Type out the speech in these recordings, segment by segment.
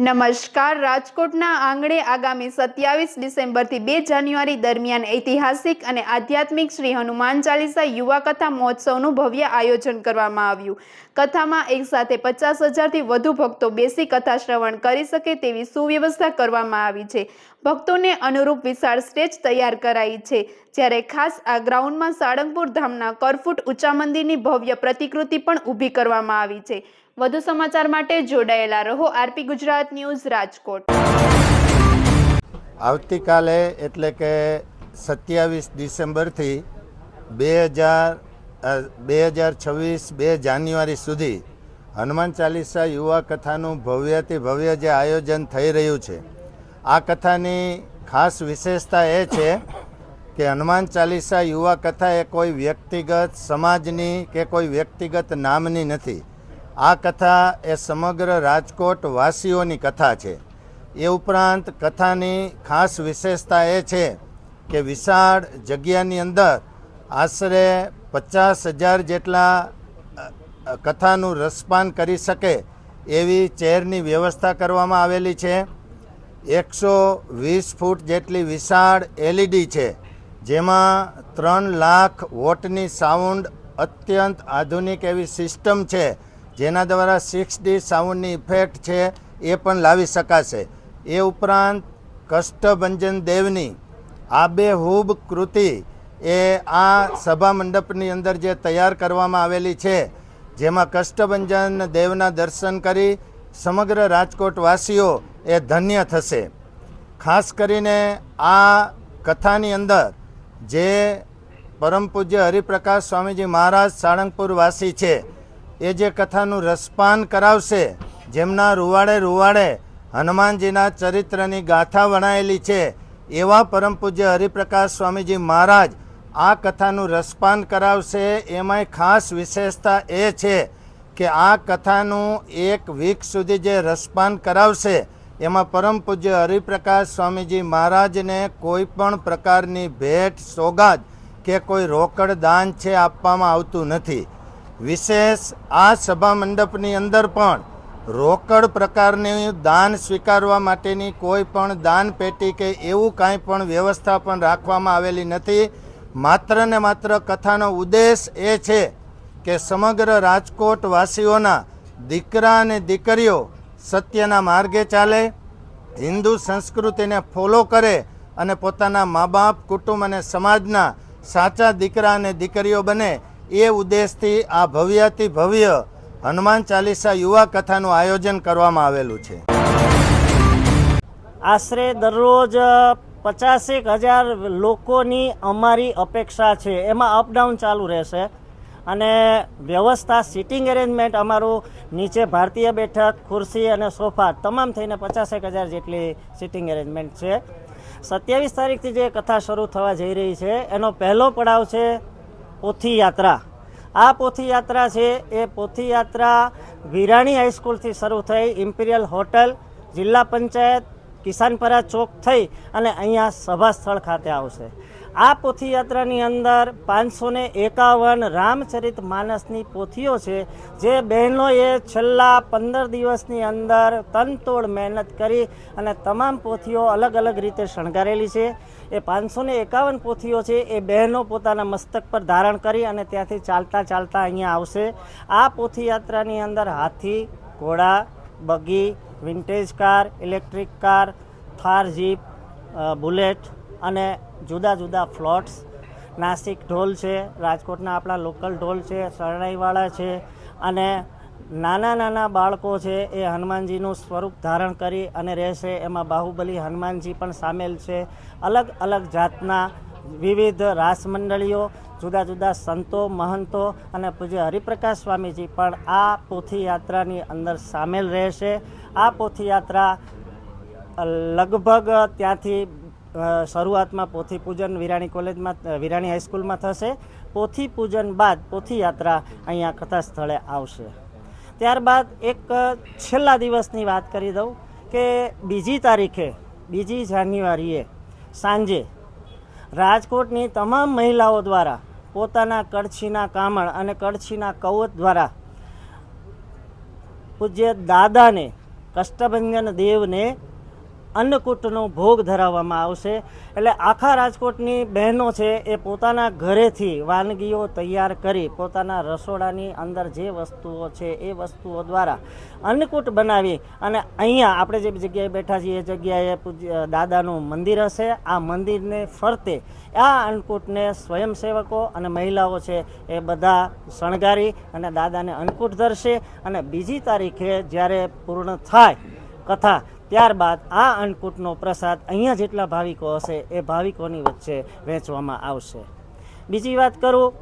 નમસ્કાર. રાજકોટના આંગણે આગામી 27 ડિસેમ્બરથી 2 જાન્યુઆરી દરમિયાન ઐતિહાસિક અને આધ્યાત્મિક શ્રી હનુમાન ચાલીસા યુવા કથા મહોત્સવનું ભવ્ય આયોજન કરવામાં આવ્યું. કથામાં એકસાથે 50,000થી વધુ ભક્તો બેસી કથા શ્રવણ કરી શકે તેવી સુવ્યવસ્થા કરવામાં આવી છે. ભક્તોને અનુરૂપ વિશાળ સ્ટેજ તૈયાર કરાઈ છે, જ્યારે ખાસ આ ગ્રાઉન્ડમાં સાળંગપુર ધામના કરફૂટ ઊંચા મંદિરની ભવ્ય પ્રતિકૃતિ પણ ઊભી કરવામાં આવી છે. વધુ સમાચાર માટે જોડાયેલા રહો આરપી ગુજરાત ન્યૂઝ રાજકોટ. આવતીકાલે એટલે કે 27 ડિસેમ્બરથી 2026 2 જાન્યુઆરી સુધી હનુમાન ચાલીસા યુવા કથાનું ભવ્યથી ભવ્ય જે આયોજન થઈ રહ્યું છે, આ કથાની ખાસ વિશેષતા એ છે કે હનુમાન ચાલીસા યુવા કથા એ કોઈ વ્યક્તિગત સમાજની કે કોઈ વ્યક્તિગત નામની નથી. આ કથા એ સમગ્ર રાજકોટ વાસીઓની કથા છે. એ ઉપરાંત કથાની ખાસ વિશેષતા એ છે કે વિશાળ જગ્યાની અંદર આશરે 50,000 જેટલા કથાનું રસપાન કરી શકે એવી ચેરની વ્યવસ્થા કરવામાં આવેલી છે. 120 ફૂટ જેટલી વિશાળ LED છે, જેમાં 3 લાખ વોટની સાઉન્ડ અત્યંત આધુનિક એવી સિસ્ટમ છે, જેના દ્વારા 6D સાઉન્ડની ઇફેક્ટ છે એ પણ લાવી શકાશે. એ ઉપરાંત કષ્ટભંજન દેવની આબેહૂબ કૃતિ એ આ સભા મંડપની અંદર જે તૈયાર કરવામાં આવેલી છે, જેમાં કષ્ટભંજન દેવના દર્શન કરી સમગ્ર રાજકોટવાસીઓ એ ધન્ય થશે. ખાસ કરીને આ કથાની અંદર જે પરમ પૂજ્ય હરિપ્રકાશ સ્વામીજી મહારાજ સાળંગપુર વાસી છે, એ જે કથાનું રસપાન કરાવશે, જેમના રૂવાડે હનુમાનજીના ચરિત્રની ગાથા વણાયેલી છે, એવા પરમ પૂજ્ય હરિપ્રકાશ સ્વામીજી મહારાજ આ કથાનું રસપાન કરાવશે. એમાંય ખાસ વિશેષતા એ છે કે આ કથાનું 1 વીક સુધી જે રસપાન કરાવશે, એમાં પરમ પૂજ્ય હરિપ્રકાશ સ્વામીજી મહારાજને કોઈ પણ પ્રકારની ભેટ સોગાદ કે કોઈ રોકડ દાન છે આપવામાં આવતું નથી. વિશેષ આ સભા મંડપની અંદર પણ રોકડ પ્રકારની દાન સ્વીકારવા માટેની કોઈ પણ દાન પેટી કે એવું કાંઈ પણ વ્યવસ્થા પણ રાખવામાં આવેલી નથી. માત્ર ને માત્ર કથાનો ઉદ્દેશ એ છે કે સમગ્ર રાજકોટ વાસીઓના દીકરા અને દીકરીઓ સત્યના માર્ગે ચાલે, હિન્દુ સંસ્કૃતિને ફોલો કરે અને પોતાના મા બાપ, કુટુંબ અને સમાજના સાચા દીકરા અને દીકરીઓ બને, એ ઉદ્દેશથી આ ભવ્યથી ભવ્ય હનુમાન ચાલીસા યુવા કથાનું આયોજન કરવામાં આવેલું છે. આશરે દરરોજ 50,000 લોકોની અમારી અપેક્ષા છે. એમાં અપડાઉન ચાલુ રહેશે અને વ્યવસ્થા સિટિંગ એરેન્જમેન્ટ અમારું નીચે ભારતીય બેઠક, ખુરશી અને સોફા તમામ થઈને 50,000 જેટલી સિટિંગ એરેન્જમેન્ટ છે. 27 તારીખથી જે કથા શરૂ થવા જઈ રહી છે, એનો પહેલો પડાવ છે પોથી યાત્રા. આ પોથી યાત્રા છે એ પોથી યાત્રા વિરાણી હાઈસ્કૂલથી શરૂ થઈ ઇમ્પિરિયલ હોટલ, જિલ્લા પંચાયત, કિસાનપરા ચોક થઈ અને અહીંયા સભા સ્થળ ખાતે આવશે. આ પોથી યાત્રાની અંદર 551 રામચરિત માનસની પોથીઓ છે, જે બહેનોએ છેલ્લા 15 દિવસની અંદર તનતોડ મહેનત કરી અને તમામ પોથીઓ અલગ અલગ રીતે શણગારેલી છે. એ 551 પોથીઓ છે એ બહેનો પોતાના મસ્તક પર ધારણ કરી અને ત્યાંથી ચાલતા ચાલતા અહીંયા આવશે. આ પોથી યાત્રાની અંદર હાથી, ઘોડા, બગી, vintage car, electric car, Thar jeep, bullet અને જુદા જુદા ફ્લોટ્સ, નાસિક ઢોલ છે, રાજકોટના આપણા લોકલ ઢોલ છે, શરણાઈવાળા છે અને નાના બાળકો છે એ હનુમાનજીનું સ્વરૂપ ધારણ કરી અને રહેશે. એમાં બાહુબલી હનુમાનજી પણ સામેલ છે. અલગ અલગ જાતના વિવિધ રાસ મંડળીઓ, જુદા જુદા સંતો, મહંતો અને પૂજ્ય હરિપ્રકાશ સ્વામીજી પણ આ પોથી યાત્રાની અંદર સામેલ રહેશે. આ પોથી યાત્રા લગભગ ત્યાંથી શરૂઆતમાં પોથી પૂજન વિરાણી કોલેજમાં, વિરાણી હાઈસ્કૂલમાં થશે. પોથી પૂજન બાદ પોથી યાત્રા અહીંયા કથા સ્થળે આવશે. ત્યારબાદ એક છેલ્લા દિવસની વાત કરી દઉં કે 2 તારીખે 2 જાન્યુઆરીએ સાંજે રાજકોટની તમામ મહિલાઓ દ્વારા પોતાના કળછીના કામણ અને કળછીના કવચ દ્વારા પૂજ્ય દાદાને કષ્ટભંજન દેવને અન્નકૂટનો ભોગ ધરાવવામાં આવશે. એટલે આખા રાજકોટની બહેનો છે એ પોતાના ઘરેથી વાનગીઓ તૈયાર કરી પોતાના રસોડાની અંદર જે વસ્તુઓ છે એ વસ્તુઓ દ્વારા અન્નકૂટ બનાવી અને અહીંયા આપણે જે જગ્યાએ બેઠા છીએ એ જગ્યાએ પૂજ્ય દાદાનું મંદિર હશે. આ મંદિરને ફરતે આ અન્નકૂટને સ્વયંસેવકો અને મહિલાઓ છે એ બધા શણગારી અને દાદાને અન્નકૂટ ધરશે. અને બીજી તારીખે જ્યારે પૂર્ણ થાય કથા ત્યારબાદ આ અન્નકૂટનો પ્રસાદ અહીંયા જેટલા ભાવિકો હશે એ ભાવિકોની વચ્ચે વહેંચવામાં આવશે. બીજી વાત કરું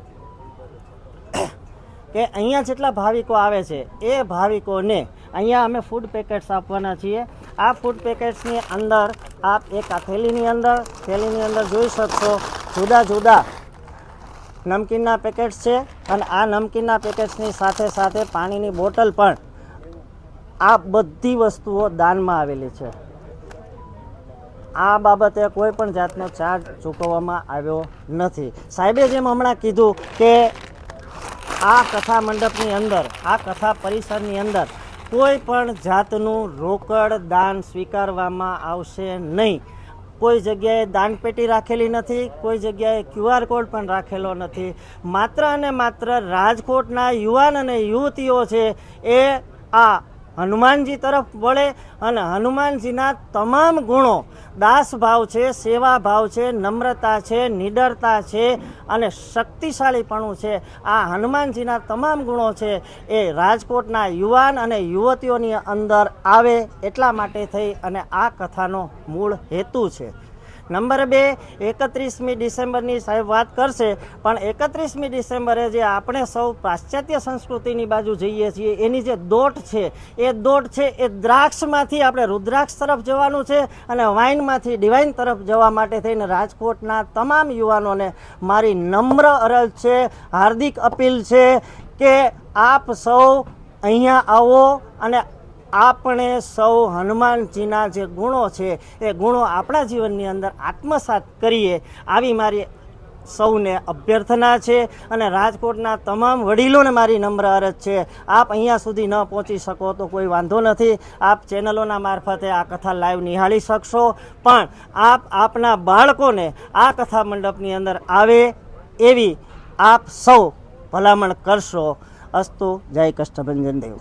કે અહીંયા જેટલા ભાવિકો આવે છે એ ભાવિકોને અહીંયા અમે ફૂડ પેકેટ્સ આપવાના છીએ. આ ફૂડ પેકેટ્સની અંદર આપ એક આ થેલીની અંદર જોઈ શકશો જુદા જુદા નમકીનના પેકેટ્સ છે. અને આ નમકીનના પેકેટ્સની સાથે સાથે પાણીની બોટલ પણ આ બધી વસ્તુઓ દાનમાં આવેલી છે. આ બાબતે કોઈ પણ જાતનો ચાર્જ ચૂકવવામાં આવ્યો નથી. સાહેબે જેમ હમણાં કીધું કે આ કથા મંડપની અંદર આ કથા પરિસરની અંદર કોઈ પણ જાતનું રોકડ દાન સ્વીકારવામાં આવશે નહીં. કોઈ જગ્યાએ દાનપેટી રાખેલી નથી, કોઈ જગ્યાએ QR કોડ પણ રાખેલો નથી. માત્ર અને માત્ર રાજકોટના યુવાન અને યુવતીઓ છે એ આ હનુમાનજી તરફ વળે અને હનુમાનજીના તમામ ગુણો દાસ ભાવ છે, સેવા ભાવ છે, નમ્રતા છે, નિડરતા છે અને શક્તિશાળીપણું છે. આ હનુમાનજીના તમામ ગુણો છે એ રાજકોટના યુવાન અને યુવતીઓની અંદર આવે એટલા માટે થઈ અને આ કથાનો મૂળ હેતુ છે. નંબર 2, 31મી ડિસેમ્બરની સાહેબ વાત કરશે, પણ 31મી ડિસેમ્બરે જે આપણે સૌ પાશ્ચાત્ય સંસ્કૃતિની બાજુ જઈએ છીએ એની જે દોટ છે એ દોટ છે એ દ્રાક્ષમાંથી આપણે રુદ્રાક્ષ તરફ જવાનું છે અને વાઇનમાંથી ડિવાઇન તરફ જવા માટે થઈને રાજકોટના તમામ યુવાનોને મારી નમ્ર અરજ છે, હાર્દિક અપીલ છે કે આપ સૌ અહીંયા આવો અને આપણે સૌ હનુમાનજીના જે ગુણો છે એ ગુણો આપણા જીવનની અંદર આત્મસાત કરીએ આવી મારી સૌને અભ્યર્થના છે. અને રાજકોટના તમામ વડીલોને મારી નમ્ર અરજ છે, આપ અહીંયા સુધી ન પહોંચી શકો તો કોઈ વાંધો નથી, આપ ચેનલોના મારફતે આ કથા લાઈવ નિહાળી શકશો. પણ આપ આપના બાળકોને આ કથા મંડપની અંદર આવે એવી આપ સૌ ભલામણ કરશો. અસ્તુ. જય કષ્ટભંજન દેવ.